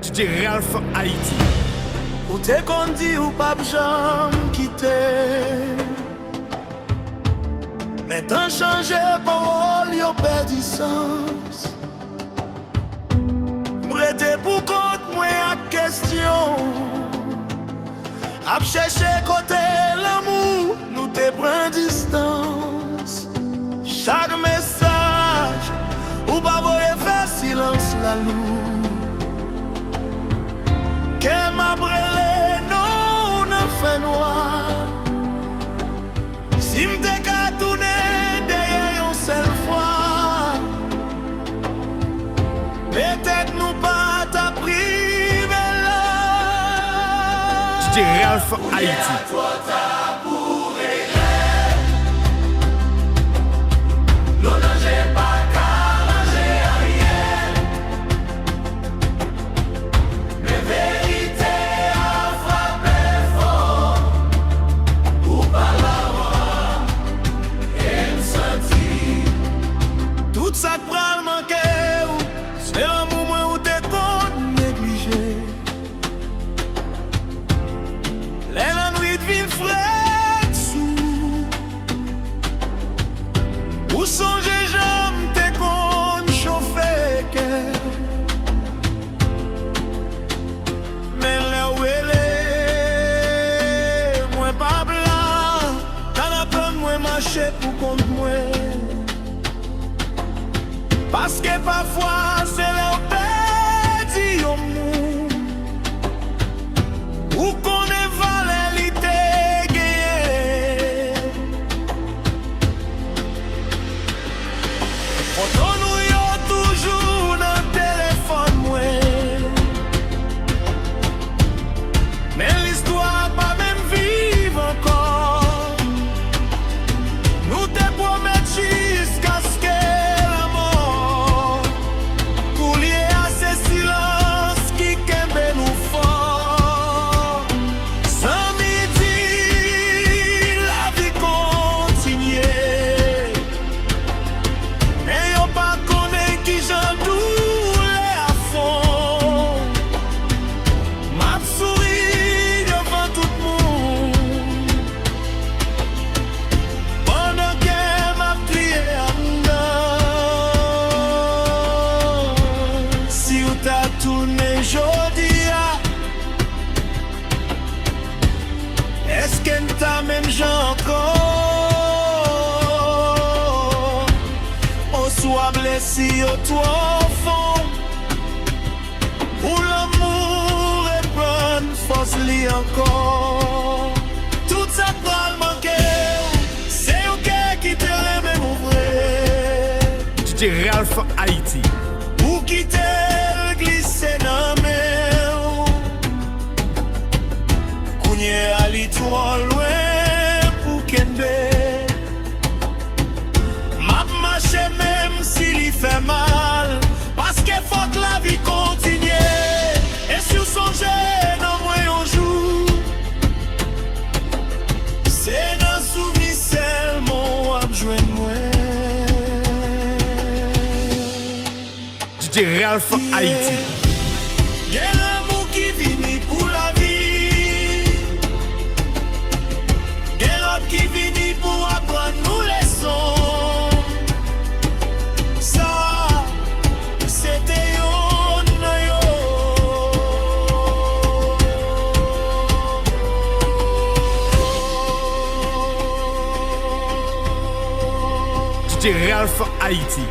DJ Ralph Haïti. Ou te kon di ou pap jam kite, men tan chanje parol yo perdi sens. Mrete pou kont mwen ak kestyon, ap chèche kote l'amou, nou te pren distans. Chak mesaj, ou pa voye fè silans la lou. Ke m'abrele nou nan fè noir, si m'te ka toune deye yon sel fwa, peut-être nou pa ta prive la. DJ Ralph Haïti. Sak pral manke ou, se l'amou mwen ou te kon neglije. Lè la nuit vin fred sou, ou sonje jam te kon chofe ke. Men lè ou ele, mwen pa blan, tan apen mwen mache pou kont mwen. Paske pafwa se lè ou pedi yon moun, ou konè valè li te geye. Foton nou yo toujou nan telefon mwen, men l'histoire pa mèm vive ankon. Nou te promet jiska ske tourne jodia. Eske n'ta même jan ankon, on soit blessé au trop fond, ou l'amour est bonne force li ankon. Tout ça pral manke, c'est ok qui te reme mon vrai. DJ Ralph Haïti. Ou qui te glisse nan men, kounye ali trop loin pou kenbe. Map mache même si li fait mal, paske faut la vie continue. Et si ou sonje nan mwen yon jou, c'est nan souveni selmon ap jwen mwen. DJ Ralph Haïti. Gen l'amour qui vini pour la vie, gen l'autre qui vini pour apprendre nous leçons. Ça, c'était yon yo. DJ Ralph Haïti.